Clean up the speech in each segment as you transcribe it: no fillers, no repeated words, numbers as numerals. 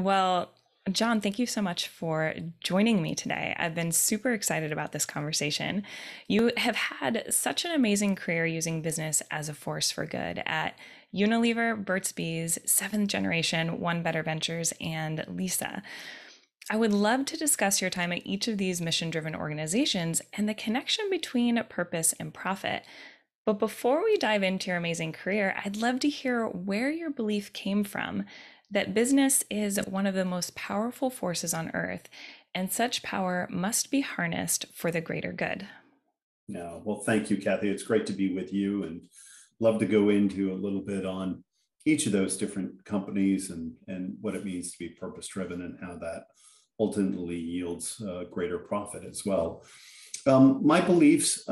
Well, John, thank you so much for joining me today. I've been super excited about this conversation. You have had such an amazing career using business as a force for good at Unilever, Burt's Bees, Seventh Generation, One Better Ventures, and Leesa. I would love to discuss your time at each of these mission driven organizations and the connection between purpose and profit. But before we dive into your amazing career, I'd love to hear where your belief came from that business is one of the most powerful forces on earth, and such power must be harnessed for the greater good. Yeah, well, thank you, Kathy. It's great to be with you and love to go into a little bit on each of those different companies and what it means to be purpose driven and how that ultimately yields greater profit as well. My beliefs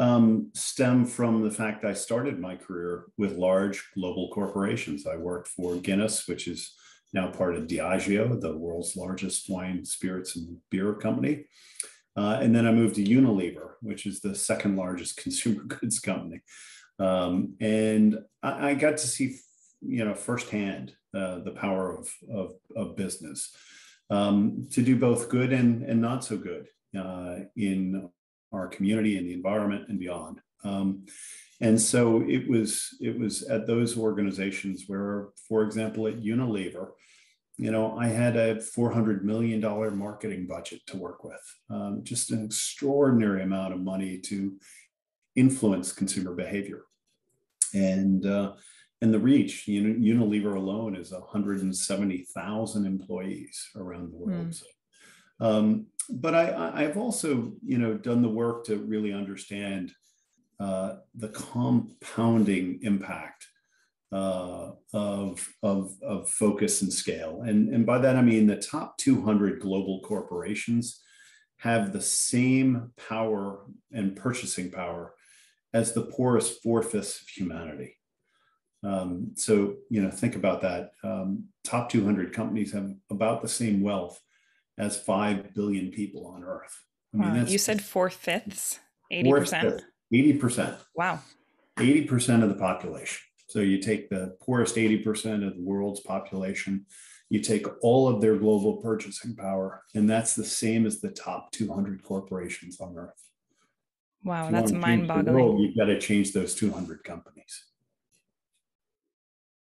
stem from the fact I started my career with large global corporations. I worked for Guinness, which is now part of Diageo, the world's largest wine, spirits, and beer company. And then I moved to Unilever, which is the second largest consumer goods company. And I got to see, firsthand the power of business to do both good and not so good in our community and the environment and beyond. And so it was at those organizations where, for example, at Unilever, I had a $400 million marketing budget to work with, just an extraordinary amount of money to influence consumer behavior. And the reach, Unilever alone is 170,000 employees around the world. But I've also, done the work to really understand the compounding impact of focus and scale. And by that, I mean the top 200 global corporations have the same power and purchasing power as the poorest 4/5 of humanity. So, think about that. Top 200 companies have about the same wealth as 5 billion people on Earth. I mean, Wow. that's You said 4/5, 80%? 4/5, 80%, Wow. 80% of the population. So you take the poorest 80% of the world's population, you take all of their global purchasing power, and that's the same as the top 200 corporations on Earth. Wow, If you that's want to change the mind-boggling. world, you've got to change those 200 companies.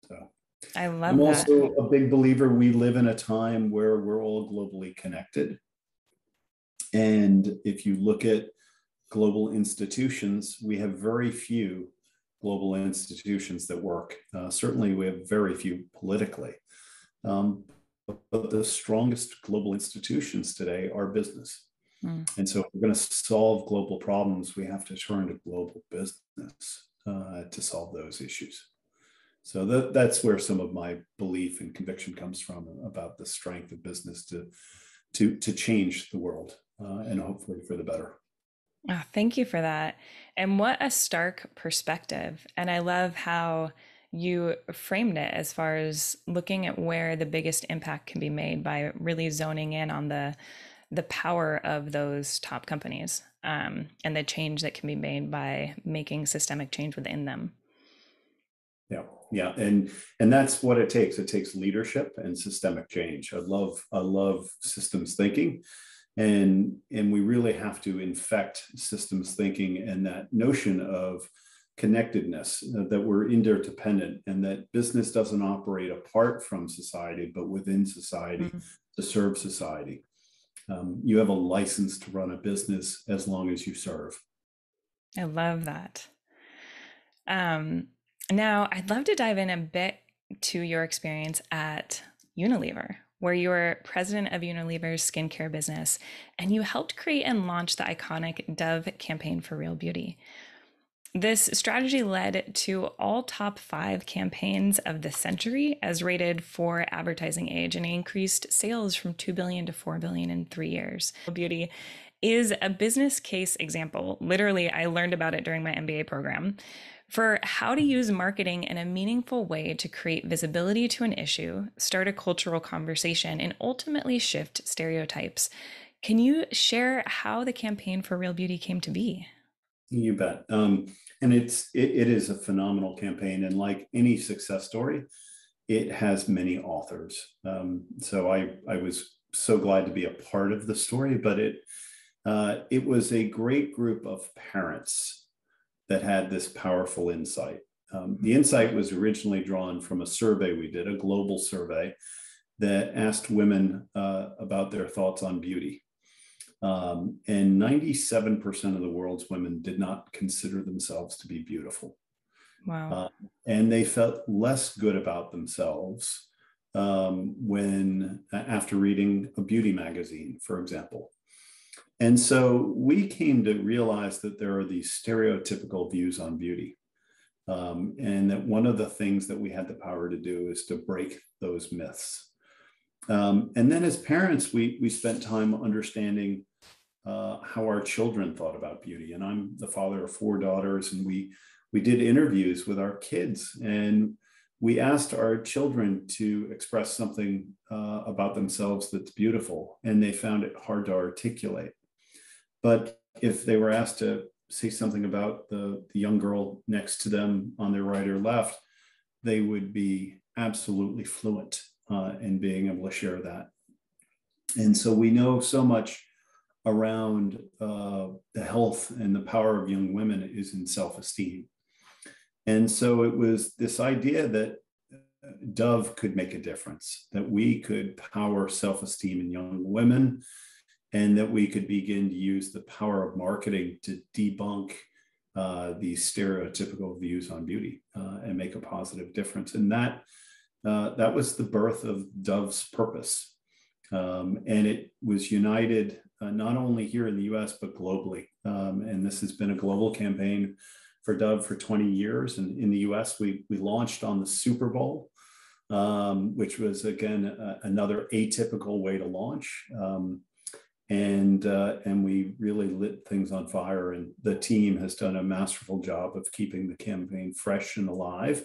So I I'm love that. also a big believer we live in a time where we're all globally connected. And if you look at global institutions, we have very few global institutions that work. Certainly, we have very few politically. But the strongest global institutions today are business. And so if we're going to solve global problems, we have to turn to global business to solve those issues. So that's where some of my belief and conviction comes from about the strength of business to change the world and hopefully for the better. Oh, thank you for that. And what a stark perspective. And I love how you framed it as far as looking at where the biggest impact can be made by really zoning in on the power of those top companies, and the change that can be made by making systemic change within them. Yeah, and that's what it takes. It takes leadership and systemic change. I love systems thinking, and we really have to infect systems thinking and that notion of connectedness, that we're interdependent and that business doesn't operate apart from society, but within society to serve society. You have a license to run a business as long as you serve. I love that. Now, I'd love to dive in a bit to your experience at Unilever, where you were president of Unilever's skincare business, and you helped create and launch the iconic Dove campaign for real beauty. This strategy led to all top 5 campaigns of the century as rated for advertising age, and increased sales from 2 billion to 4 billion in 3 years. Beauty is a business case example. Literally, I learned about it during my MBA program for how to use marketing in a meaningful way to create visibility to an issue, start a cultural conversation, and ultimately shift stereotypes. Can you share how the campaign for real beauty came to be? You bet. And it is a phenomenal campaign. And like any success story, it has many authors. So I was so glad to be a part of the story, but it was a great group of parents that had this powerful insight. The insight was originally drawn from a survey we did, a global survey that asked women about their thoughts on beauty. And 97% of the world's women did not consider themselves to be beautiful. Wow. And they felt less good about themselves after reading a beauty magazine, for example. And so we came to realize that there are these stereotypical views on beauty. And that one of the things that we had the power to do is to break those myths. And then as parents, we spent time understanding how our children thought about beauty. And I'm the father of 4 daughters, and we did interviews with our kids, and we asked our children to express something about themselves that's beautiful, and they found it hard to articulate. But if they were asked to say something about the young girl next to them on their right or left, they would be absolutely fluent in being able to share that. And so we know so much around the health and the power of young women is in self-esteem. And so it was this idea that Dove could make a difference, that we could power self-esteem in young women, and that we could begin to use the power of marketing to debunk these stereotypical views on beauty and make a positive difference. And that was the birth of Dove's purpose. And it was united not only here in the US, but globally. And this has been a global campaign for Dove for 20 years. And in the US, we launched on the Super Bowl, which was, again, another atypical way to launch. And we really lit things on fire. And the team has done a masterful job of keeping the campaign fresh and alive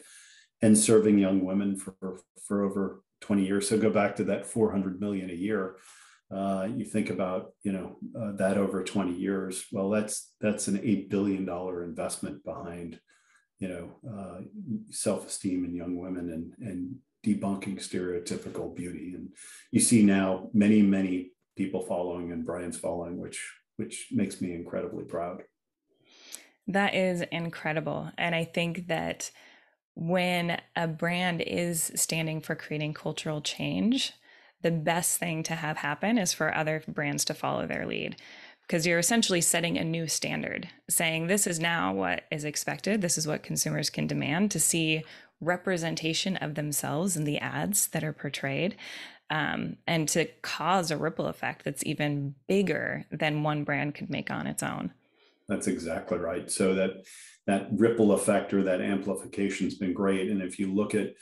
and serving young women for over 20 years. So go back to that 400 million a year. You think about, that over 20 years. Well, that's an $8 billion investment behind, self-esteem in young women and debunking stereotypical beauty. And you see now many, many people following and brands following, which makes me incredibly proud. That is incredible. And I think that when a brand is standing for creating cultural change, the best thing to have happen is for other brands to follow their lead, because you're essentially setting a new standard, saying this is now what is expected. This is what consumers can demand to see representation of themselves in the ads that are portrayed, and to cause a ripple effect that's even bigger than one brand could make on its own. That's exactly right. So that ripple effect or that amplification has been great. And if you look at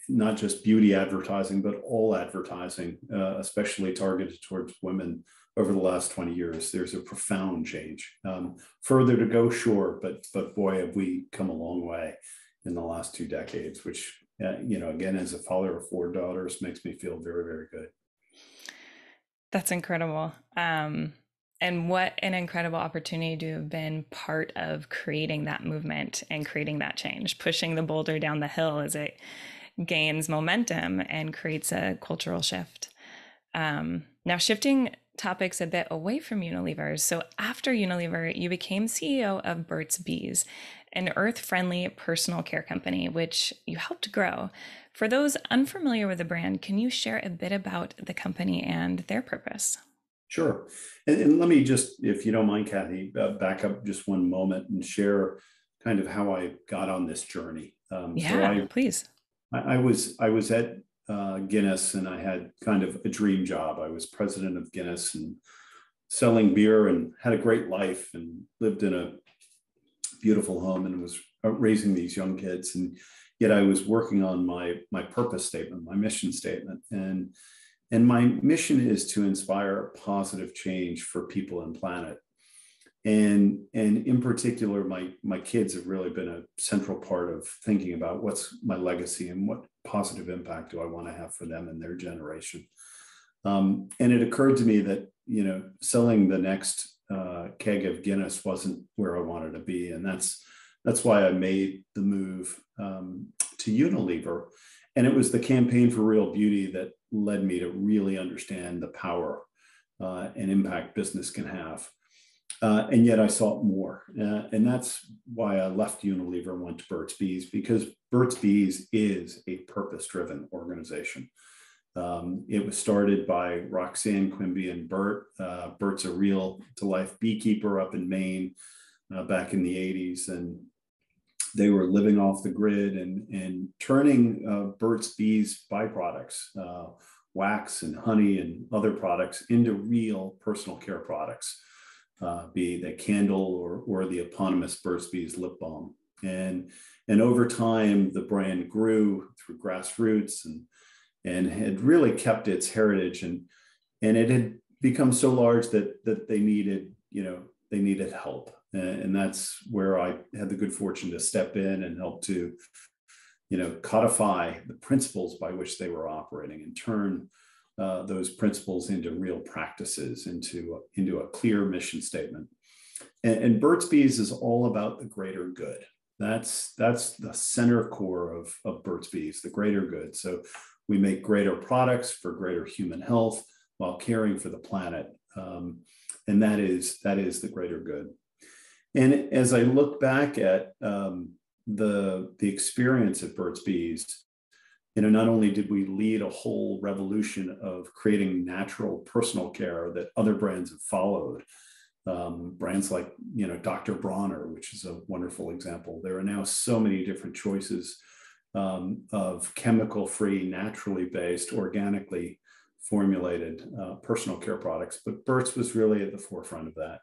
not just beauty advertising, but all advertising, especially targeted towards women over the last 20 years, there's a profound change. Further to go, sure, but boy, have we come a long way in the last 2 decades, which, again, as a father of 4 daughters, makes me feel very, very good. That's incredible. And what an incredible opportunity to have been part of creating that movement and creating that change, pushing the boulder down the hill as it gains momentum and creates a cultural shift. Now, shifting topics a bit away from Unilever. So after Unilever, you became CEO of Burt's Bees, an earth-friendly personal care company, which you helped grow. For those unfamiliar with the brand, can you share a bit about the company and their purpose? Sure. And let me just, if you don't mind, Kathy, back up just one moment and share kind of how I got on this journey. Please. I was at Guinness, and I had kind of a dream job. I was president of Guinness and selling beer, and had a great life, and lived in a beautiful home, and was raising these young kids. And yet I was working on my purpose statement, my mission statement. And my mission is to inspire positive change for people and planet. And in particular, my kids have really been a central part of thinking about what's my legacy and what positive impact do I want to have for them and their generation. And it occurred to me that, selling the next keg of Guinness wasn't where I wanted to be. And that's why I made the move to Unilever. And it was the campaign for real beauty that led me to really understand the power and impact business can have. And yet I sought more. And that's why I left Unilever and went to Burt's Bees, because Burt's Bees is a purpose-driven organization. It was started by Roxanne Quimby and Burt. Burt's a real-to-life beekeeper up in Maine back in the 80s. And they were living off the grid and turning Burt's Bees byproducts, wax and honey and other products, into real personal care products, be the candle or the eponymous Burt's Bees lip balm. And over time, the brand grew through grassroots and had really kept its heritage. And it had become so large that they needed help. And that's where I had the good fortune to step in and help to, codify the principles by which they were operating and turn those principles into real practices, into a clear mission statement. And Burt's Bees is all about the greater good. That's the center core of Burt's Bees, the greater good. So we make greater products for greater human health while caring for the planet. And that is the greater good. And as I look back at the experience at Burt's Bees, not only did we lead a whole revolution of creating natural personal care that other brands have followed, brands like Dr. Bronner, which is a wonderful example. There are now so many different choices of chemical-free, naturally based, organically formulated personal care products, but Burt's was really at the forefront of that.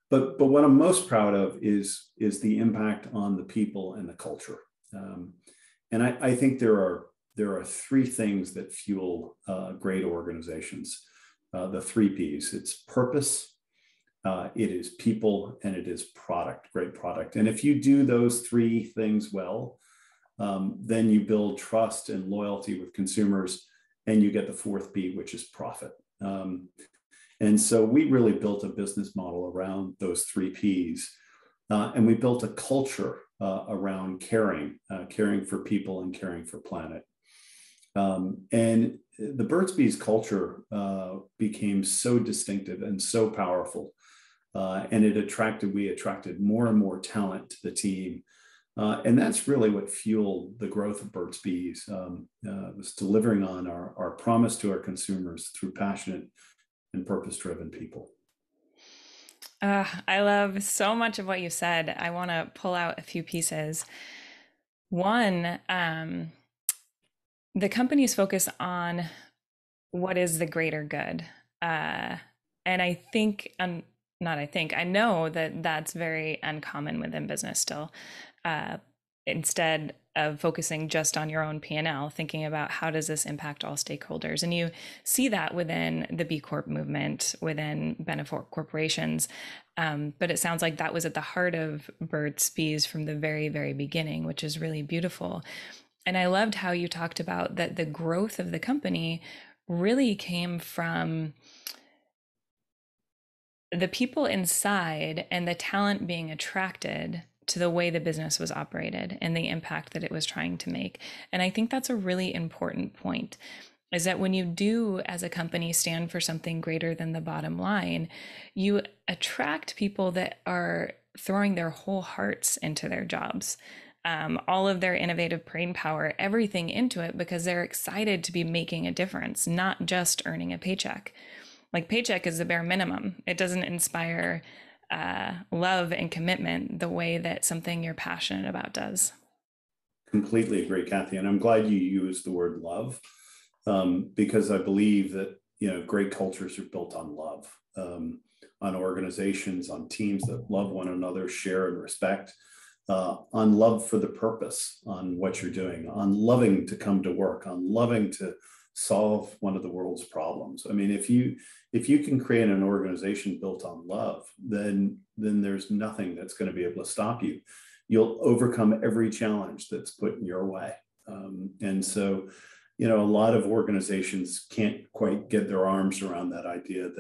But what I'm most proud of is the impact on the people and the culture. And I think there are three things that fuel great organizations. The three P's: it's purpose, it is people, and it is product, great product. And if you do those three things well, then you build trust and loyalty with consumers, and you get the fourth P, which is profit. And so we really built a business model around those three Ps. And we built a culture around caring for people and caring for planet. And the Burt's Bees culture became so distinctive and so powerful. And we attracted more and more talent to the team. And that's really what fueled the growth of Burt's Bees, was delivering on our promise to our consumers through passionate and purpose-driven people. I love so much of what you said. I want to pull out a few pieces. One, the company's focus on what is the greater good. And I know that that's very uncommon within business still. Instead of focusing just on your own P&L, thinking about how does this impact all stakeholders. And you see that within the B Corp movement, within benefit corporations. But it sounds like that was at the heart of Burt's Bees from the very, very beginning, which is really beautiful. And I loved how you talked about that the growth of the company really came from the people inside and the talent being attracted to the way the business was operated and the impact that it was trying to make. And I think that's a really important point, is that when you do, as a company, stand for something greater than the bottom line, you attract people that are throwing their whole hearts into their jobs, all of their innovative brain power, everything into it, because they're excited to be making a difference, not just earning a paycheck. Like, paycheck is the bare minimum. It doesn't inspire love and commitment the way that something you're passionate about does. Completely agree, Kathy. And I'm glad you used the word love, because I believe that, great cultures are built on love, on organizations, on teams that love one another, share and respect, on love for the purpose, on what you're doing, on loving to come to work, on loving to solve one of the world's problems. I mean, if you can create an organization built on love, then there's nothing that's going to be able to stop you. You'll overcome every challenge that's put in your way. And so, a lot of organizations can't quite get their arms around that idea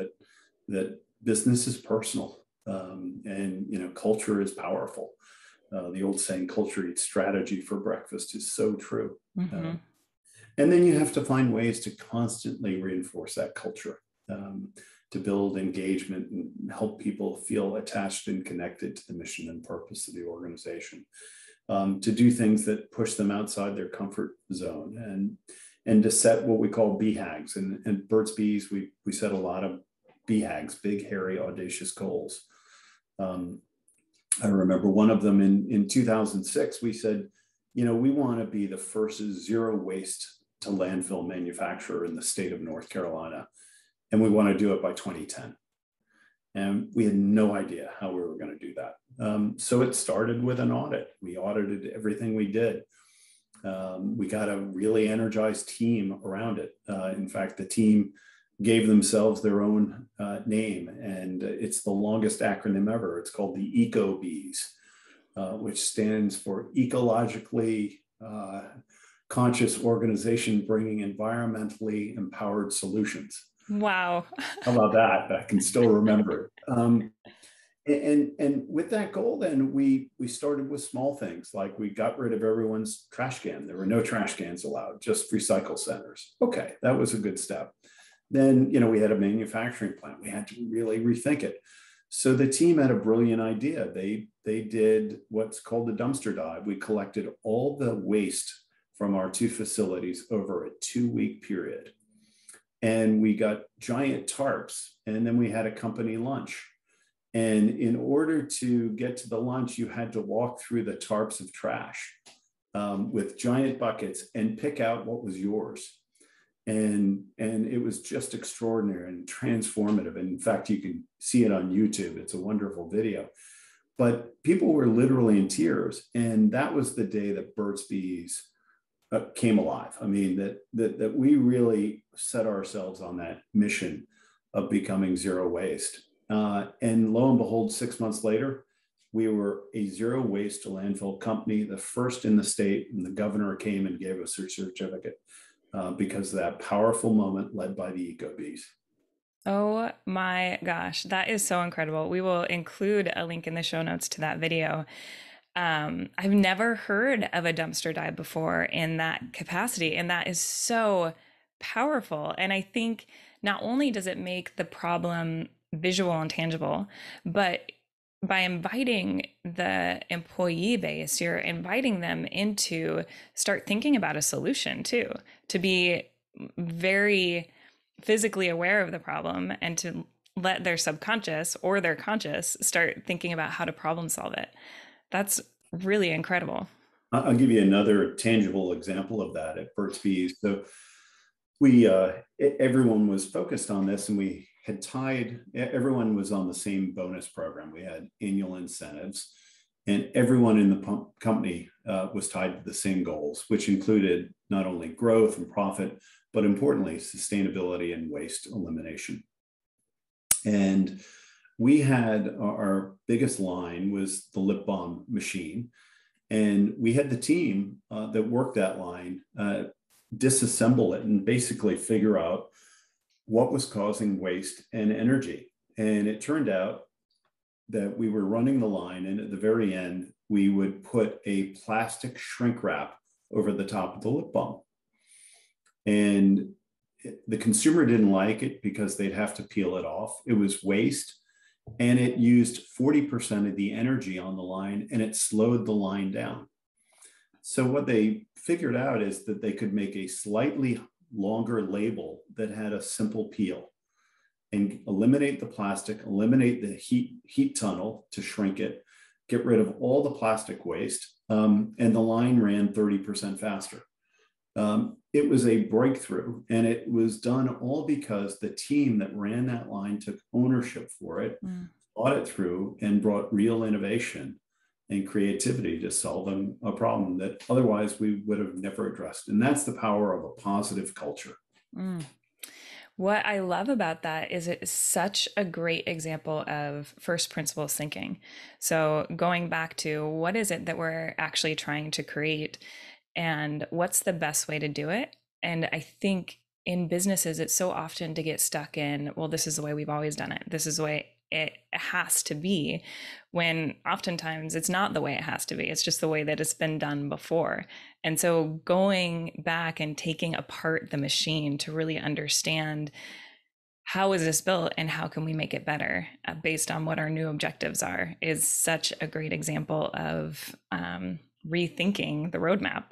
that business is personal, and culture is powerful. The old saying, culture eats strategy for breakfast, is so true. Mm-hmm. And then you have to find ways to constantly reinforce that culture, to build engagement and help people feel attached and connected to the mission and purpose of the organization, to do things that push them outside their comfort zone, and to set what we call BHAGs. And Burt's Bees, we set a lot of BHAGs, big, hairy, audacious goals. I remember one of them in 2006, we said, we want to be the first zero waste to landfill manufacturer in the state of North Carolina. And we want to do it by 2010. And we had no idea how we were going to do that. So it started with an audit. We audited everything we did. We got a really energized team around it. In fact, the team gave themselves their own name, and it's the longest acronym ever. It's called the EcoBees, which stands for Ecologically Conscious Organization Bringing Environmentally Empowered Solutions. Wow. How about that? I can still remember it. And with that goal, then we started with small things, like we got rid of everyone's trash can. There were no trash cans allowed, just recycle centers. Okay, that was a good step. Then, we had a manufacturing plant. We had to really rethink it. So the team had a brilliant idea. They did what's called the dumpster dive. We collected all the waste from our 2 facilities over a 2-week period. And we got giant tarps, and then we had a company lunch. And in order to get to the lunch, you had to walk through the tarps of trash with giant buckets and pick out what was yours. And it was just extraordinary and transformative. And in fact, you can see it on YouTube. It's a wonderful video. But people were literally in tears. And that was the day that Burt's Bees came alive. I mean, that we really set ourselves on that mission of becoming zero waste. And lo and behold, 6 months later, we were a zero waste to landfill company, the first in the state, and the governor came and gave us her certificate because of that powerful moment led by the EcoBees. Oh my gosh, that is so incredible. We will include a link in the show notes to that video. I've never heard of a dumpster dive before in that capacity, and that is so powerful. And I think not only does it make the problem visual and tangible, but by inviting the employee base, you're inviting them into start thinking about a solution too, to be very physically aware of the problem and to let their subconscious or their conscious start thinking about how to problem solve it. That's really incredible. I'll give you another tangible example of that at Burt's Bees. So everyone was focused on this, and we had everyone was on the same bonus program. We had annual incentives, and everyone in the company was tied to the same goals, which included not only growth and profit, but importantly, sustainability and waste elimination. And we had our biggest line was the lip balm machine. And we had the team that worked that line disassemble it and basically figure out what was causing waste and energy. And it turned out that we were running the line, and at the very end, we would put a plastic shrink wrap over the top of the lip balm. And the consumer didn't like it because they'd have to peel it off. It was waste, and it used 40% of the energy on the line, and it slowed the line down. So what they figured out is that they could make a slightly longer label that had a simple peel and eliminate the plastic, eliminate the heat tunnel to shrink it, get rid of all the plastic waste, and the line ran 30% faster. It was a breakthrough, and it was done all because the team that ran that line took ownership for it, thought it through, and brought real innovation and creativity to solving a problem that otherwise we would have never addressed. And that's the power of a positive culture. What I love about that is it is such a great example of first principles thinking. So going back to what is it that we're actually trying to create and what's the best way to do it? And I think in businesses, it's so often to get stuck in, well, this is the way we've always done it. This is the way it has to be, when oftentimes it's not the way it has to be. It's just the way that it's been done before. And so going back and taking apart the machine to really understand, how is this built and how can we make it better based on what our new objectives are, is such a great example of rethinking the roadmap.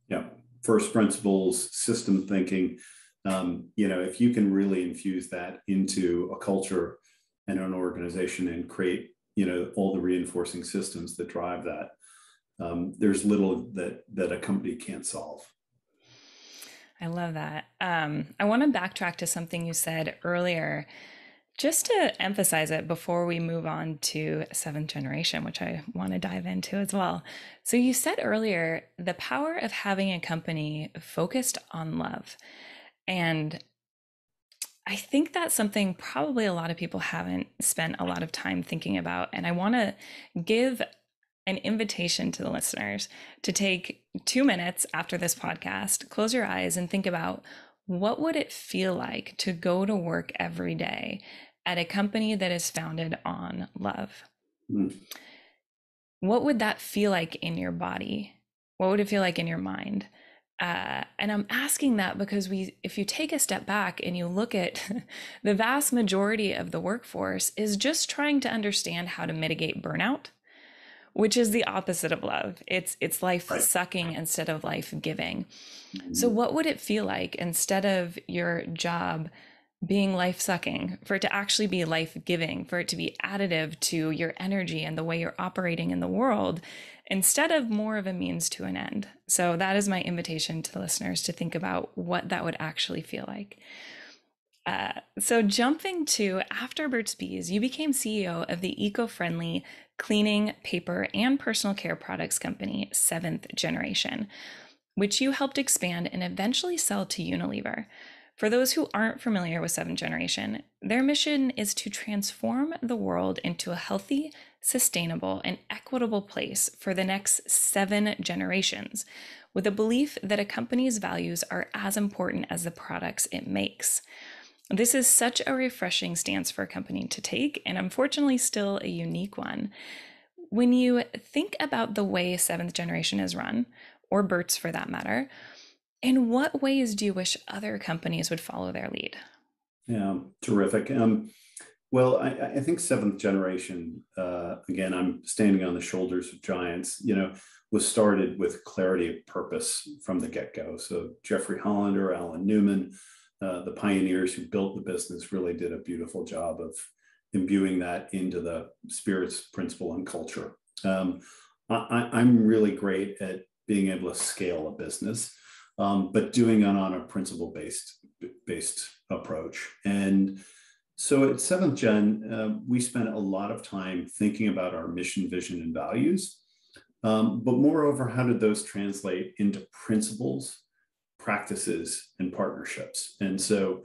Yeah. First principles, system thinking. If you can really infuse that into a culture and an organization and create, all the reinforcing systems that drive that, there's little that a company can't solve. I love that. I want to backtrack to something you said earlier, just to emphasize it before we move on to seventh generation, which I want to dive into as well. So you said earlier the power of having a company focused on love. And I think that's something probably a lot of people haven't spent a lot of time thinking about. And I want to give an invitation to the listeners to take 2 minutes after this podcast, close your eyes and think about, what would it feel like to go to work every day at a company that is founded on love? Mm. What would that feel like in your body? What would it feel like in your mind? And I'm asking that because if you take a step back and you look at the vast majority of the workforce is just trying to understand how to mitigate burnout, which is the opposite of love. It's life sucking instead of life giving. So what would it feel like, instead of your job being life sucking, for it to actually be life giving, for it to be additive to your energy and the way you're operating in the world, instead of more of a means to an end? So that is my invitation to the listeners to think about what that would actually feel like. So jumping to, after Burt's Bees, you became CEO of the eco-friendly cleaning, paper, and personal care products company, Seventh Generation, which you helped expand and eventually sell to Unilever. For those who aren't familiar with Seventh Generation, their mission is to transform the world into a healthy, sustainable, and equitable place for the next 7 generations, with a belief that a company's values are as important as the products it makes. This is such a refreshing stance for a company to take, and unfortunately still a unique one. When you think about the way Seventh Generation is run, or Burt's for that matter, in what ways do you wish other companies would follow their lead? Yeah, terrific. Well, I think Seventh Generation, again, I'm standing on the shoulders of giants, was started with clarity of purpose from the get-go. So Jeffrey Hollander, Alan Newman, the pioneers who built the business, really did a beautiful job of imbuing that into the spirits, principle, and culture. I'm really great at being able to scale a business, but doing it on a principle-based approach. And so at Seventh Gen, we spent a lot of time thinking about our mission, vision, and values, but moreover, how did those translate into principles, practices, and partnerships? And so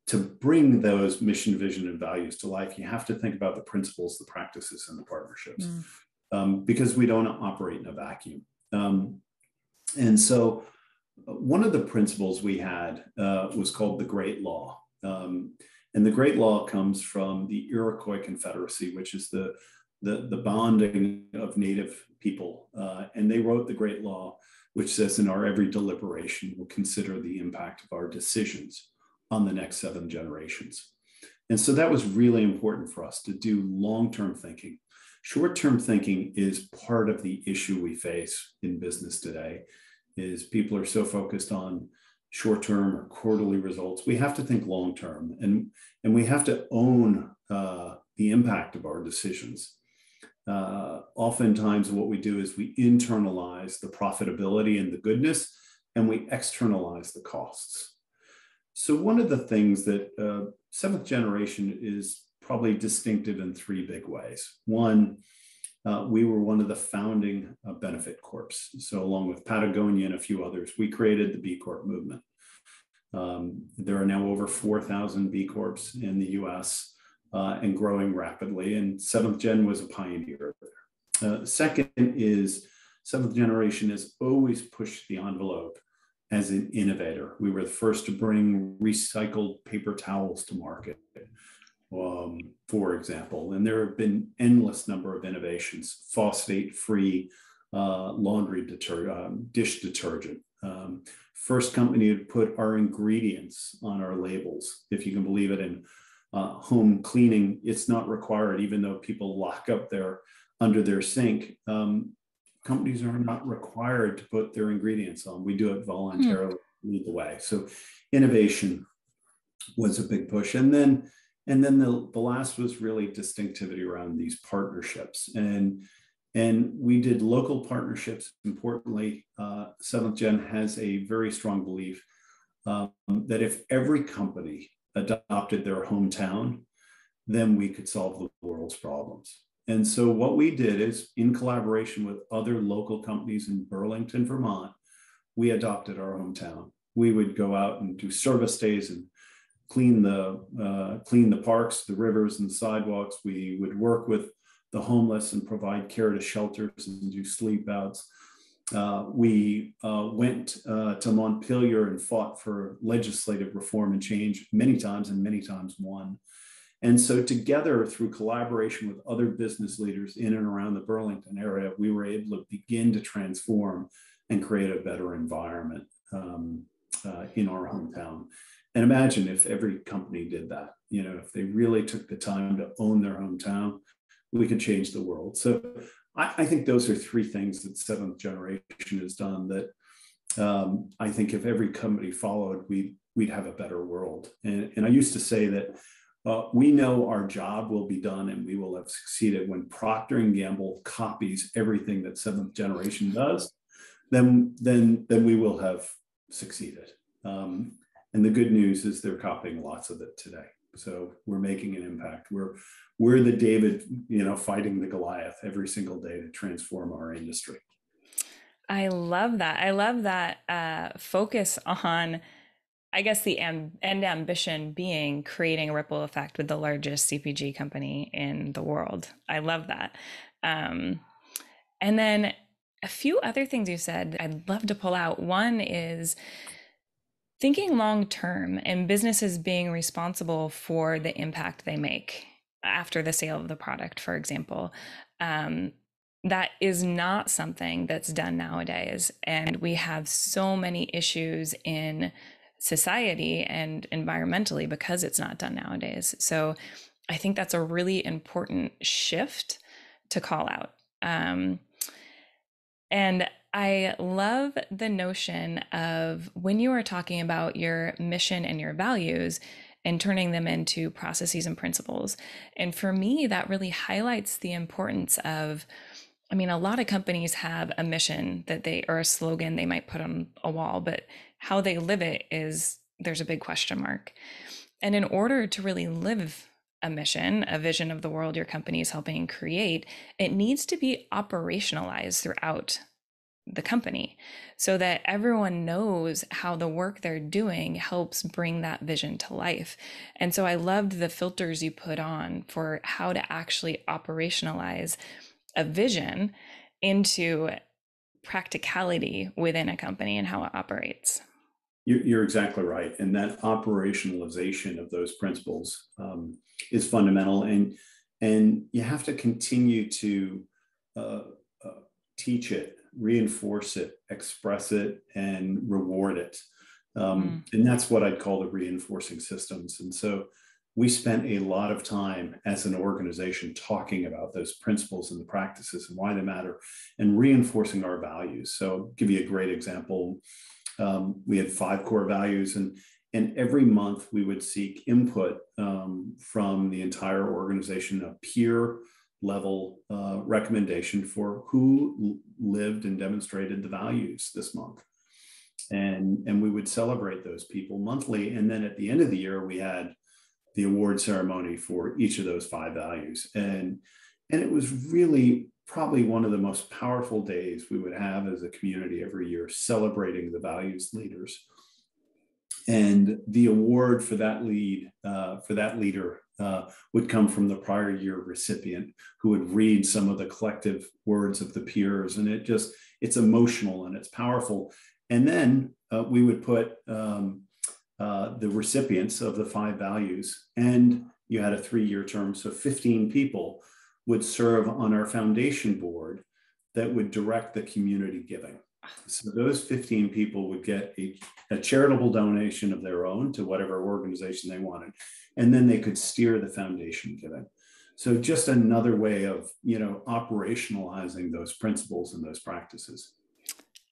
to bring those mission, vision, and values to life, you have to think about the principles, the practices, and the partnerships, because we don't operate in a vacuum. And so one of the principles we had was called the Great Law. And the Great Law comes from the Iroquois Confederacy, which is the bonding of Native people. And they wrote the Great Law, which says, in our every deliberation, we'll consider the impact of our decisions on the next 7 generations. And so that was really important for us to do long-term thinking. Short-term thinking is part of the issue we face in business today, is people are so focused on short-term or quarterly results. We have to think long-term, and we have to own the impact of our decisions. Oftentimes what we do is we internalize the profitability and the goodness, and we externalize the costs. So one of the things that Seventh Generation is probably distinctive in 3 big ways. One, we were one of the founding benefit corps. So along with Patagonia and a few others, we created the B Corp movement. There are now over 4,000 B Corps in the US and growing rapidly. And Seventh Gen was a pioneer there. Second is Seventh Generation has always pushed the envelope as an innovator. We were the first to bring recycled paper towels to market. for example. And there have been endless number of innovations, phosphate-free laundry detergent, dish detergent. First company to put our ingredients on our labels, if you can believe it. In home cleaning, it's not required, even though people lock up under their sink. Companies are not required to put their ingredients on. We do it voluntarily, lead the way. So innovation was a big push. And then the last was really distinctivity around these partnerships. And we did local partnerships. Importantly, Seventh Gen has a very strong belief that if every company adopted their hometown, then we could solve the world's problems. And so what we did is, in collaboration with other local companies in Burlington, Vermont, we adopted our hometown. We would go out and do service days and clean the parks, the rivers, and the sidewalks. We would work with the homeless and provide care to shelters and do sleep outs. We went to Montpelier and fought for legislative reform and change many times, and many times won. And so together, through collaboration with other business leaders in and around the Burlington area, we were able to begin to transform and create a better environment in our hometown. And imagine if every company did that. If they really took the time to own their hometown, we could change the world. So I think those are three things that Seventh Generation has done that I think if every company followed, we'd have a better world. And I used to say that we know our job will be done and we will have succeeded when Procter & Gamble copies everything that Seventh Generation does, then we will have succeeded. And the good news is they're copying lots of it today. So we're making an impact. We're the David, fighting the Goliath every single day to transform our industry. I love that. I love that focus on, I guess, the end ambition being creating a ripple effect with the largest CPG company in the world. I love that. And then a few other things you said I'd love to pull out. One is thinking long term and businesses being responsible for the impact they make after the sale of the product, for example. That is not something that's done nowadays. And we have so many issues in society and environmentally because it's not done nowadays. So I think that's a really important shift to call out. And I love the notion of when you are talking about your mission and your values and turning them into processes and principles. And for me, that really highlights the importance of, a lot of companies have a mission or a slogan they might put on a wall, but how they live it there's a big question mark. And in order to really live a mission, a vision of the world your company is helping create, it needs to be operationalized throughout the company so that everyone knows how the work they're doing helps bring that vision to life. And so I loved the filters you put on for how to actually operationalize a vision into practicality within a company and how it operates. You're exactly right. And that operationalization of those principles is fundamental. And you have to continue to teach it, reinforce it, express it, and reward it. And that's what I'd call the reinforcing systems. And so we spent a lot of time as an organization talking about those principles and the practices and why they matter and reinforcing our values. So I'll give you a great example. We had 5 core values, and every month we would seek input from the entire organization, a peer level recommendation for who lived and demonstrated the values this month. And we would celebrate those people monthly. And then at the end of the year, we had the award ceremony for each of those 5 values. And it was really probably one of the most powerful days we would have as a community every year, celebrating the values leaders. And the award for that leader would come from the prior year recipient, who would read some of the collective words of the peers. And it's emotional and it's powerful. And then we would put the recipients of the 5 values and you had a 3-year term. So 15 people would serve on our foundation board that would direct the community giving. So those 15 people would get a charitable donation of their own to whatever organization they wanted. And then they could steer the foundation giving. So just another way of, operationalizing those principles and those practices.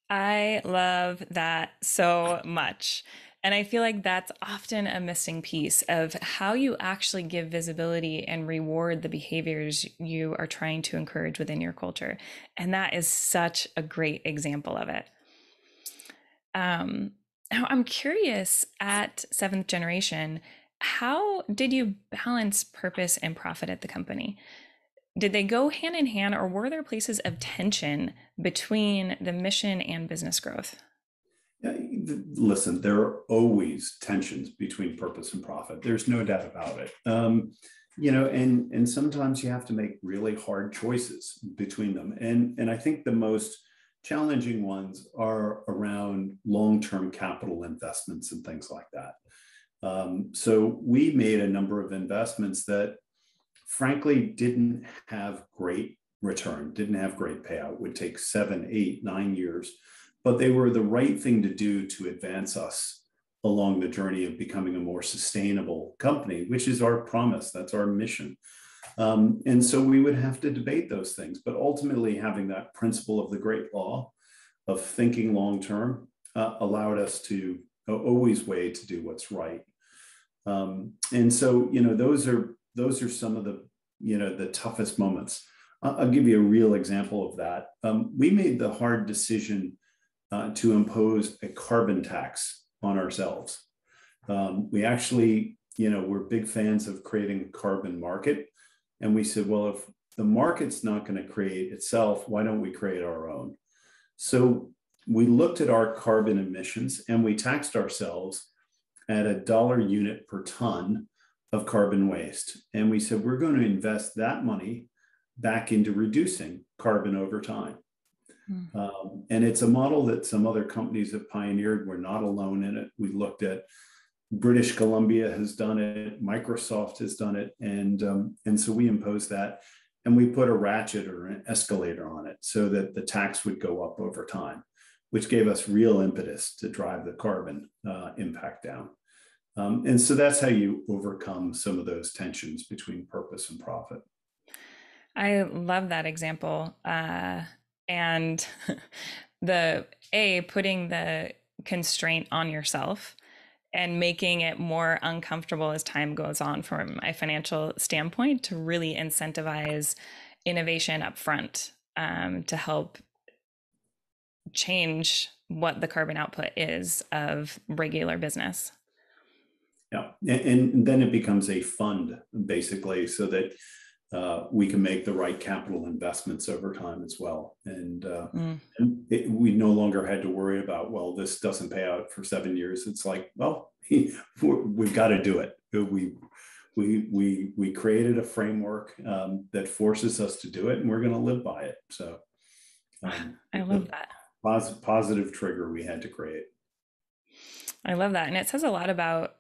I love that so much. And I feel like that's often a missing piece of how you actually give visibility and reward the behaviors you are trying to encourage within your culture. And that is such a great example of it. Now, I'm curious, at Seventh Generation, how did you balance purpose and profit at the company? Did they go hand in hand, or were there places of tension between the mission and business growth? Listen, there are always tensions between purpose and profit. There's no doubt about it. And sometimes you have to make really hard choices between them. And I think the most challenging ones are around long-term capital investments and things like that. So we made a number of investments that frankly didn't have great return, didn't have great payout, would take 7, 8, 9 years, but they were the right thing to do to advance us along the journey of becoming a more sustainable company, which is our promise. That's our mission. And so we would have to debate those things, but ultimately having that principle of the great law of thinking long-term allowed us to always weigh to do what's right. And so, those are some of the toughest moments. I'll give you a real example of that. We made the hard decision to impose a carbon tax on ourselves. We actually, we're big fans of creating a carbon market. And we said, well, if the market's not going to create itself, why don't we create our own? So we looked at our carbon emissions and we taxed ourselves at $1 unit per ton of carbon waste. And we said, we're going to invest that money back into reducing carbon over time. And it's a model that some other companies have pioneered. We're not alone in it. We looked at British Columbia has done it, Microsoft has done it. And so we imposed that and we put a ratchet or an escalator on it so that the tax would go up over time, which gave us real impetus to drive the carbon impact down. And so that's how you overcome some of those tensions between purpose and profit. I love that example. And putting the constraint on yourself and making it more uncomfortable as time goes on from a financial standpoint to really incentivize innovation up front, to help change what the carbon output is of regular business. Yeah, and then it becomes a fund basically, so that we can make the right capital investments over time as well. And we no longer had to worry about, well, this doesn't pay out for 7 years. It's like, well, we've got to do it. We created a framework that forces us to do it, and we're going to live by it. So I love that. Positive trigger we had to create. I love that. And it says a lot about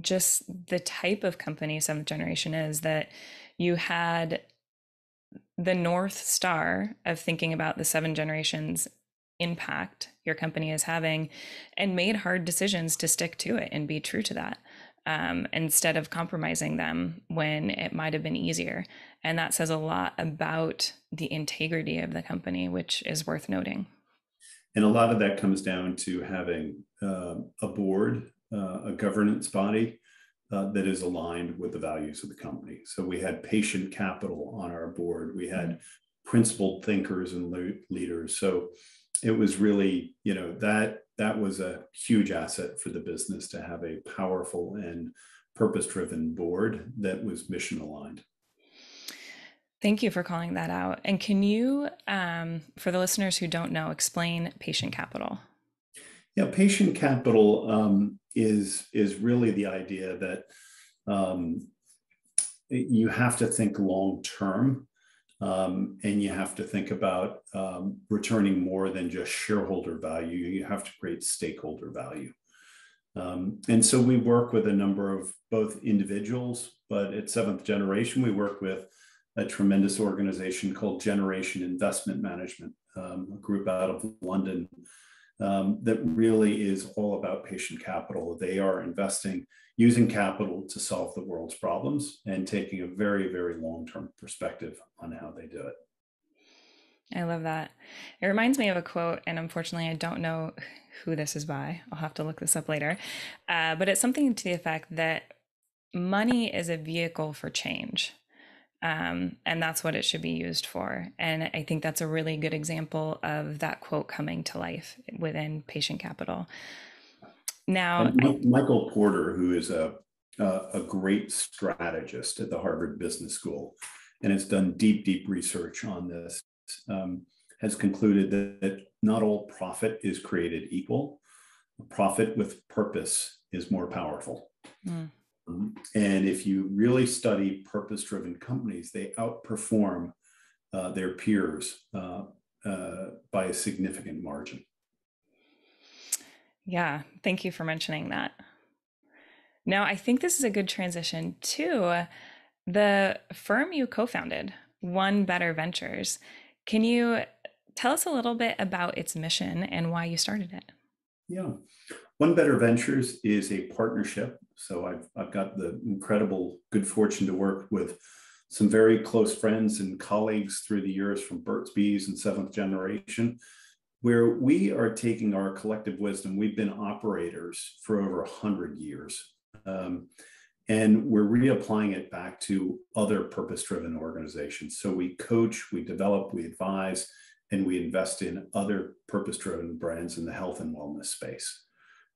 just the type of company Seventh Generation is, that you had the North Star of thinking about the 7 generations impact your company is having, and made hard decisions to stick to it and be true to that, instead of compromising them when it might have been easier. And that says a lot about the integrity of the company, which is worth noting. And a lot of that comes down to having a board, a governance body that is aligned with the values of the company. So we had patient capital on our board. We had principled thinkers and leaders. So it was really, that was a huge asset for the business to have a powerful and purpose-driven board that was mission aligned. Thank you for calling that out. And can you, for the listeners who don't know, explain patient capital? Yeah, patient capital is really the idea that you have to think long term, and you have to think about returning more than just shareholder value. You have to create stakeholder value. And so we work with a number of both individuals, but at Seventh Generation, we work with a tremendous organization called Generation Investment Management, a group out of London that really is all about patient capital. They are investing, using capital to solve the world's problems and taking a very, very long-term perspective on how they do it. I love that. It reminds me of a quote, and unfortunately, I don't know who this is by. I'll have to look this up later. But it's something to the effect that money is a vehicle for change. And that's what it should be used for. And I think that's a really good example of that quote coming to life within patient capital. Now, Michael Porter, who is a great strategist at the Harvard Business School and has done deep research on this, has concluded that not all profit is created equal. Profit with purpose is more powerful. Mm. And if you really study purpose-driven companies, they outperform their peers by a significant margin. Yeah, thank you for mentioning that. Now, I think this is a good transition to the firm you co-founded, One Better Ventures. Can you tell us a little bit about its mission and why you started it? Yeah. One Better Ventures is a partnership. So I've got the incredible good fortune to work with some very close friends and colleagues through the years from Burt's Bees and Seventh Generation, where we are taking our collective wisdom. We've been operators for over 100 years. And we're reapplying it back to other purpose-driven organizations. So we coach, we develop, we advise, and we invest in other purpose-driven brands in the health and wellness space.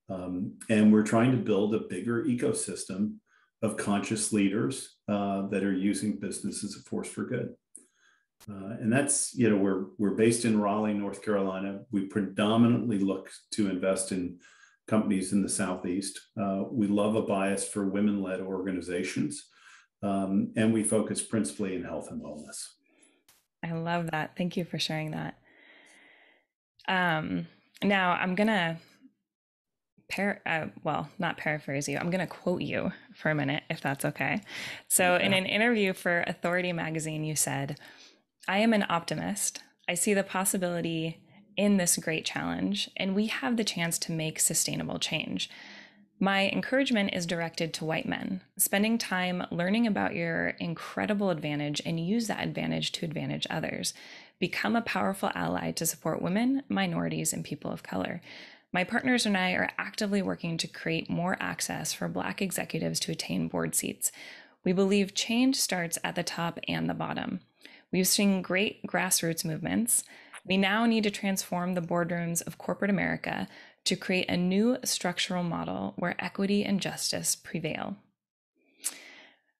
And we're trying to build a bigger ecosystem of conscious leaders that are using business as a force for good. And that's, we're based in Raleigh, North Carolina. We predominantly look to invest in companies in the Southeast. We love a bias for women-led organizations, and we focus principally in health and wellness. I love that. Thank you for sharing that. Now I'm gonna not paraphrase you. I'm gonna quote you for a minute, if that's okay. So in an interview for Authority magazine, you said, "I am an optimist. I see the possibility in this great challenge, and we have the chance to make sustainable change. My encouragement is directed to white men, spending time learning about your incredible advantage and use that advantage to advantage others. Become a powerful ally to support women, minorities, and people of color. My partners and I are actively working to create more access for Black executives to attain board seats. We believe change starts at the top and the bottom. We've seen great grassroots movements. We now need to transform the boardrooms of corporate America to create a new structural model where equity and justice prevail."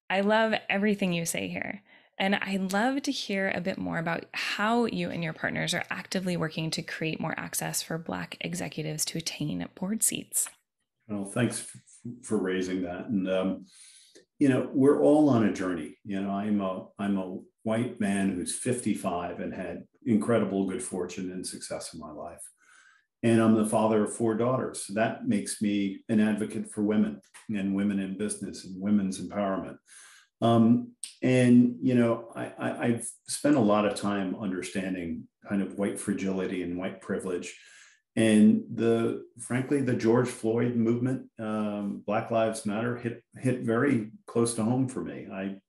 I love everything you say here. And I'd love to hear a bit more about how you and your partners are actively working to create more access for Black executives to attain board seats. Well, thanks for raising that. And, we're all on a journey. I'm a white man who's 55 and had incredible good fortune and success in my life. And I'm the father of 4 daughters. So that makes me an advocate for women and women in business and women's empowerment. I've spent a lot of time understanding kind of white fragility and white privilege. And frankly, the George Floyd movement, Black Lives Matter, hit very close to home for me. I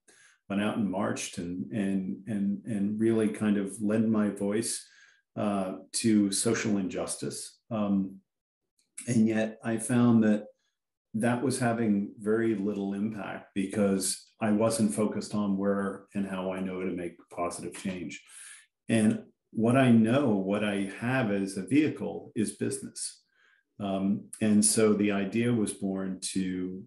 went out and marched and really kind of lent my voice to social injustice. And yet I found that was having very little impact because I wasn't focused on where and how I know to make positive change. And what I have as a vehicle is business. And so the idea was born to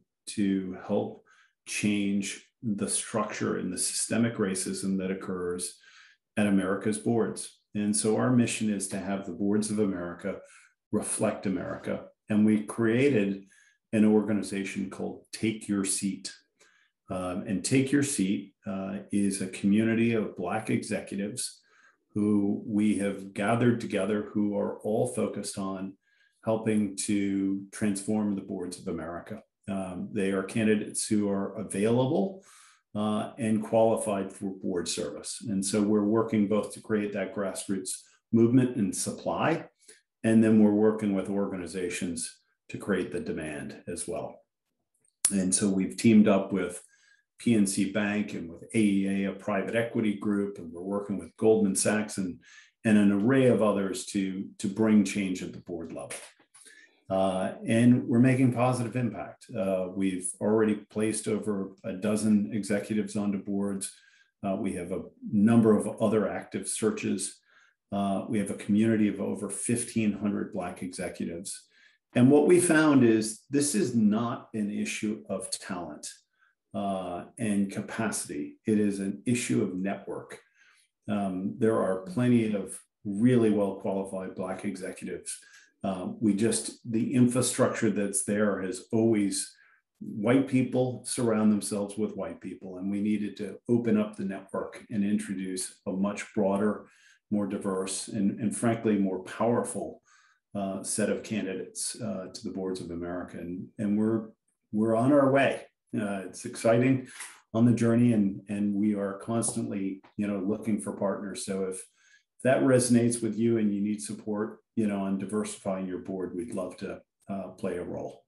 help change the structure and the systemic racism that occurs at America's boards. And so our mission is to have the boards of America reflect America. And we created an organization called Take Your Seat. And Take Your Seat is a community of Black executives who we have gathered together, who are all focused on helping to transform the Boards of America. They are candidates who are available and qualified for board service. And so we're working both to create that grassroots movement and supply, and then we're working with organizations to create the demand as well. And so we've teamed up with PNC Bank and with AEA, a private equity group, and we're working with Goldman Sachs and an array of others to bring change at the board level. And we're making positive impact. We've already placed over a dozen executives onto boards. We have a number of other active searches. We have a community of over 1,500 Black executives. And what we found is this is not an issue of talent and capacity. It is an issue of network. There are plenty of really well-qualified Black executives. The infrastructure that's there has always, white people surround themselves with white people, and we needed to open up the network and introduce a much broader, more diverse, and frankly, more powerful set of candidates to the Boards of America. And we're on our way. It's exciting on the journey, and we are constantly, looking for partners. So if that resonates with you and you need support, on diversifying your board, we'd love to play a role.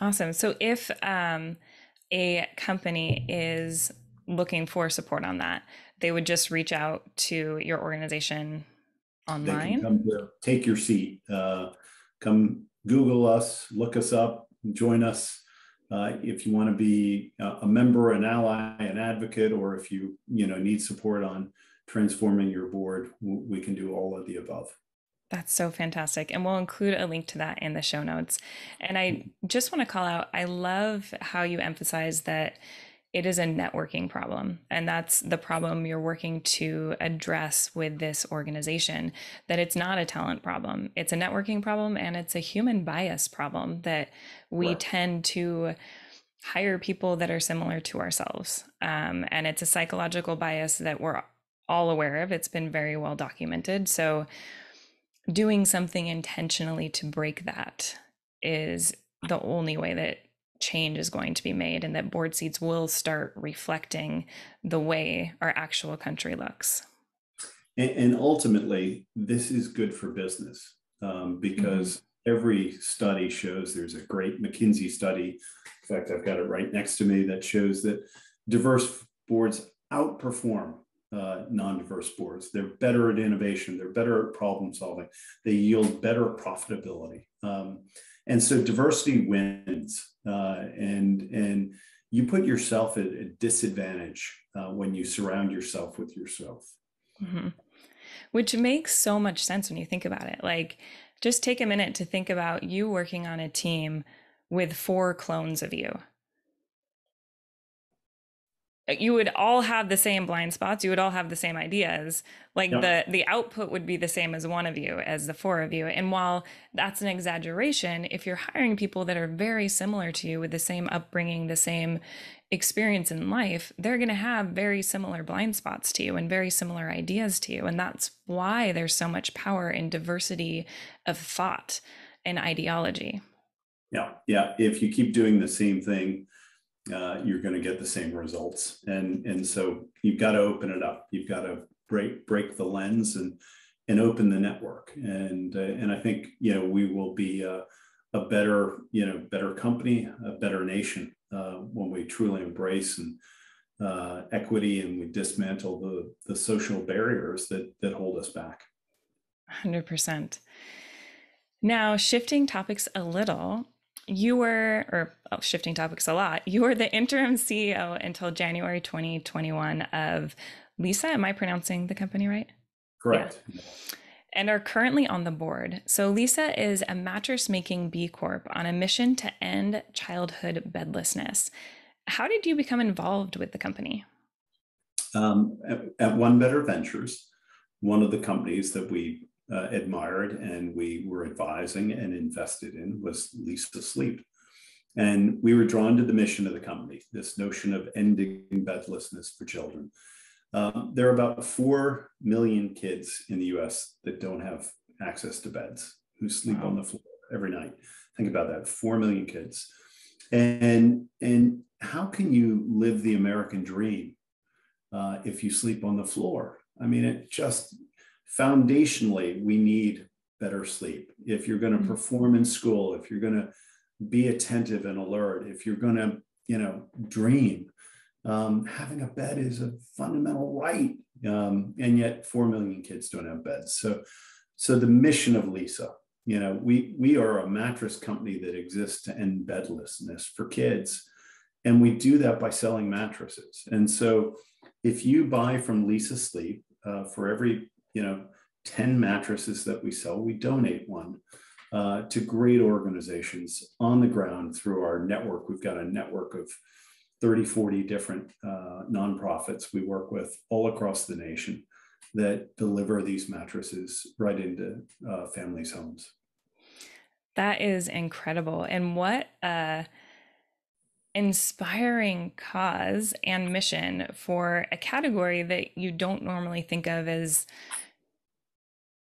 Awesome. So if a company is looking for support on that, they would just reach out to your organization online? They can come to Take Your Seat. Come Google us, look us up, join us. If you want to be a member, an ally, an advocate, or if you need support on transforming your board, we can do all of the above. That's so fantastic. And we'll include a link to that in the show notes. And I just want to call out, I love how you emphasize that it is a networking problem. And that's the problem you're working to address with this organization, that it's not a talent problem. It's a networking problem, and it's a human bias problem that we tend to hire people that are similar to ourselves. And it's a psychological bias that we're all aware of. It's been very well documented. So doing something intentionally to break that is the only way that change is going to be made, and that board seats will start reflecting the way our actual country looks. And ultimately, this is good for business because every study shows, there's a great McKinsey study, in fact, I've got it right next to me, that shows that diverse boards outperform non-diverse boards. They're better at innovation. They're better at problem solving. They yield better profitability. And so diversity wins. And you put yourself at a disadvantage when you surround yourself with yourself. Mm-hmm. Which makes so much sense when you think about it. Like, just take a minute to think about you working on a team with 4 clones of you. You would all have the same blind spots. You would all have the same ideas. Like the output would be the same as one of you, as the 4 of you. And while that's an exaggeration, if you're hiring people that are very similar to you with the same upbringing, the same experience in life, they're going to have very similar blind spots to you and very similar ideas to you. And that's why there's so much power in diversity of thought and ideology. Yeah. If you keep doing the same thing, you're going to get the same results. And so you've got to open it up. You've got to break the lens and open the network. And I think, we will be a better company, a better nation when we truly embrace equity, and we dismantle the social barriers that hold us back. 100%. Now, shifting topics a little, shifting topics a lot, you were the interim CEO until January 2021 of Leesa. Am I pronouncing the company right? Correct. Yeah. And are currently on the board. So Leesa is a mattress making B Corp on a mission to end childhood bedlessness. How did you become involved with the company? At One Better Ventures, one of the companies that we admired and we were advising and invested in was Leesa Sleep. And we were drawn to the mission of the company, this notion of ending bedlessness for children. There are about 4 million kids in the US that don't have access to beds, who sleep on the floor. every night. Think about that, 4 million kids. And how can you live the American dream if you sleep on the floor? I mean, it just foundationally, we need better sleep. If you're going to perform in school, if you're going to be attentive and alert, if you're going to, dream, having a bed is a fundamental right. And yet 4 million kids don't have beds. So the mission of Leesa, we are a mattress company that exists to end bedlessness for kids. And we do that by selling mattresses. And so if you buy from Leesa Sleep, for every, 10 mattresses that we sell, we donate one to great organizations on the ground through our network. We've got a network of 30, 40 different nonprofits we work with all across the nation that deliver these mattresses right into families' homes. That is incredible. And what a inspiring cause and mission for a category that you don't normally think of as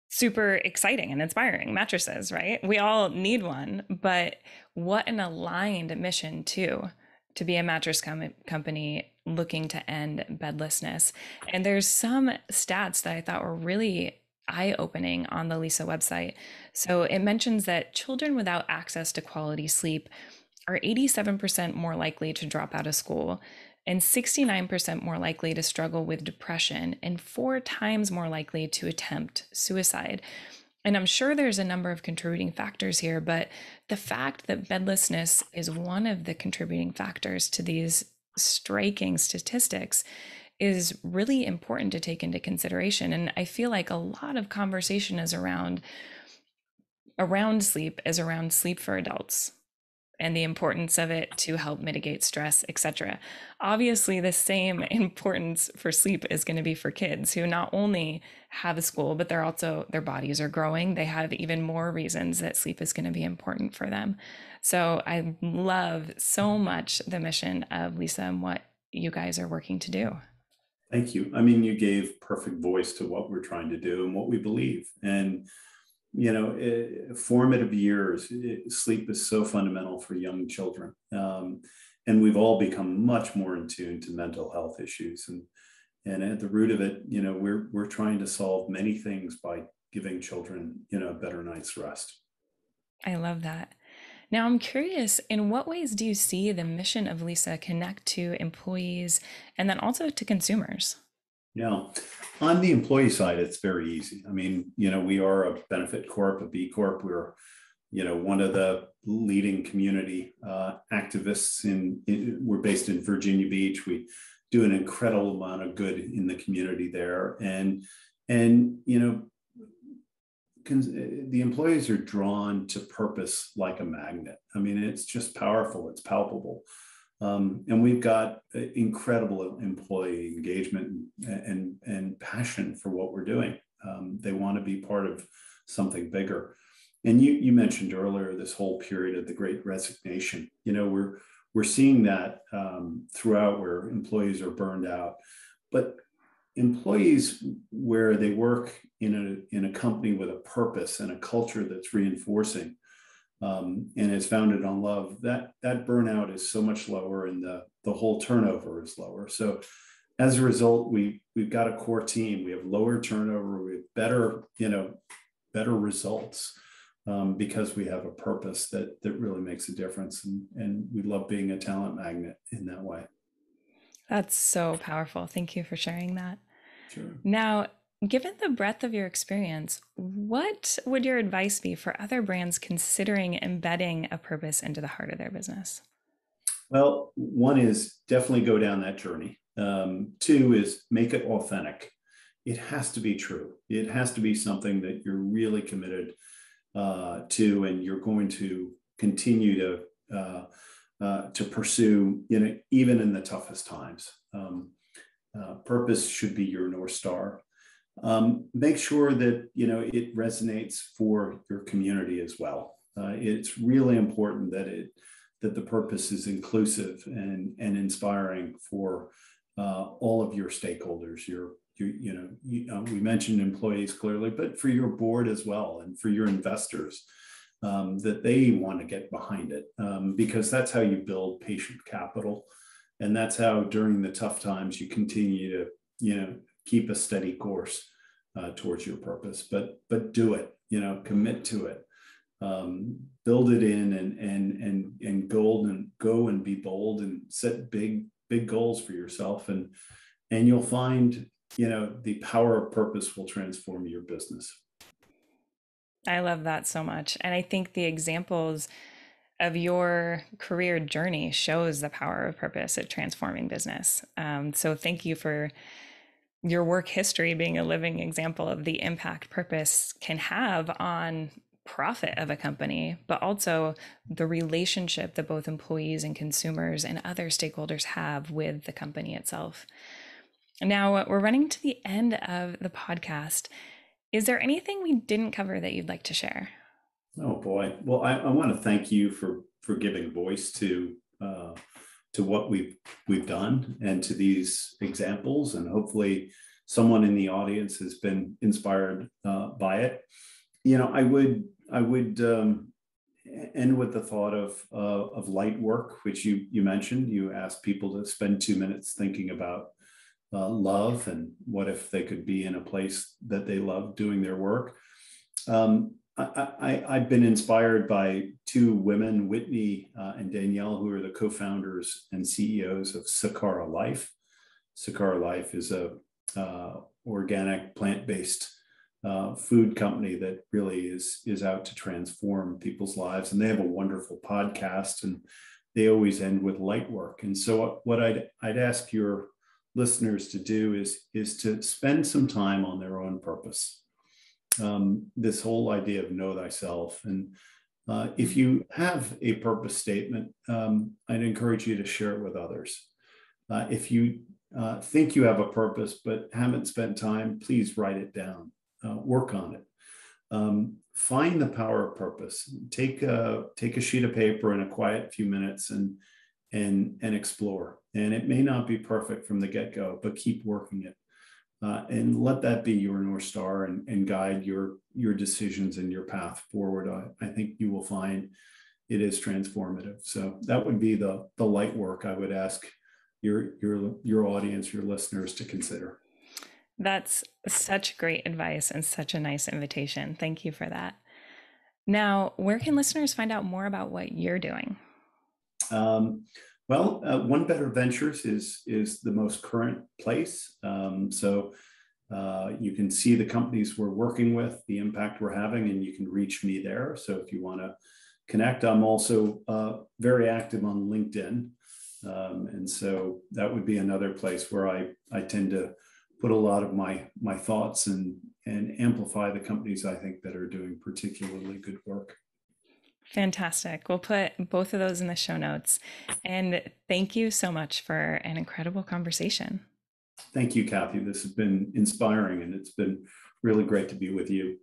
super exciting and inspiring, mattresses, right? We all need one, but what an aligned mission too, to be a mattress company looking to end bedlessness. And there's some stats that I thought were really eye-opening on the Leesa website. So it mentions that children without access to quality sleep are 87% more likely to drop out of school and 69% more likely to struggle with depression and 4 times more likely to attempt suicide. And I'm sure there's a number of contributing factors here, but the fact that bedlessness is one of the contributing factors to these striking statistics is really important to take into consideration. And I feel like a lot of conversation is around sleep, is around sleep for adults and the importance of it to help mitigate stress, etc. Obviously, the same importance for sleep is going to be for kids who not only have a school, but their bodies are growing. They have even more reasons that sleep is going to be important for them. So I love so much the mission of Leesa and what you guys are working to do. Thank you. I mean, you gave perfect voice to what we're trying to do and what we believe. And formative years, sleep is so fundamental for young children. And we've all become much more in tune to mental health issues. And at the root of it, we're trying to solve many things by giving children, a better night's rest. I love that. Now, I'm curious, in what ways do you see the mission of Leesa connect to employees and then also to consumers? Yeah. On the employee side, it's very easy. I mean, we are a benefit corp, a B Corp. We're, one of the leading community activists we're based in Virginia Beach. We do an incredible amount of good in the community there. And the employees are drawn to purpose like a magnet. I mean, it's just powerful. It's palpable. And we've got incredible employee engagement and passion for what we're doing. They want to be part of something bigger. And you mentioned earlier this whole period of the Great Resignation. We're seeing that throughout, where employees are burned out. But employees where they work in a company with a purpose and a culture that's reinforcing, and is founded on love, that burnout is so much lower, and the whole turnover is lower. So as a result, we've got a core team. We have lower turnover, we have better results, because we have a purpose that really makes a difference. And we love being a talent magnet in that way. That's so powerful. Thank you for sharing that. Sure. Now, given the breadth of your experience, what would your advice be for other brands considering embedding a purpose into the heart of their business? Well, one is definitely go down that journey. 2 is make it authentic. It has to be true. It has to be something that you're really committed to, and you're going to continue to pursue, even in the toughest times. Purpose should be your North Star. Make sure that it resonates for your community as well. It's really important that the purpose is inclusive and inspiring for all of your stakeholders. We mentioned employees clearly, but for your board as well, and for your investors. that they want to get behind it, because that's how you build patient capital. And that's how during the tough times you continue to, keep a steady course towards your purpose, but do it, commit to it, build it in, and go and be bold and set big goals for yourself. And you'll find, the power of purpose will transform your business. I love that so much. And I think the examples of your career journey shows the power of purpose at transforming business. So thank you for your work history being a living example of the impact purpose can have on profit of a company, but also the relationship that both employees and consumers and other stakeholders have with the company itself. Now we're running to the end of the podcast. Is there anything we didn't cover that you'd like to share? Oh boy. Well, I want to thank you for giving voice to what we've done and to these examples, and hopefully someone in the audience has been inspired by it. I would end with the thought of light work, which you mentioned. You asked people to spend 2 minutes thinking about love, and what if they could be in a place that they love doing their work. I've been inspired by two women, Whitney and Danielle, who are the co-founders and CEOs of Sakara Life. Sakara Life is a organic, plant-based food company that really is out to transform people's lives. And they have a wonderful podcast, and they always end with light work. And so what I'd ask your listeners to do is to spend some time on their own purpose. This whole idea of know thyself. And if you have a purpose statement, I'd encourage you to share it with others. If you think you have a purpose but haven't spent time, please write it down, work on it. Find the power of purpose. Take a sheet of paper and a quiet few minutes and explore. And it may not be perfect from the get-go, but keep working it. And let that be your North Star and guide your decisions and your path forward. I think you will find it is transformative. So that would be the light work I would ask your audience, your listeners, to consider. That's such great advice and such a nice invitation. Thank you for that. Now, where can listeners find out more about what you're doing? Well, One Better Ventures is the most current place. So you can see the companies we're working with, the impact we're having, and you can reach me there. So if you want to connect, I'm also very active on LinkedIn. And so that would be another place where I tend to put a lot of my thoughts and amplify the companies I think that are doing particularly good work. Fantastic. We'll put both of those in the show notes. And thank you so much for an incredible conversation. Thank you, Kathy. This has been inspiring, and it's been really great to be with you.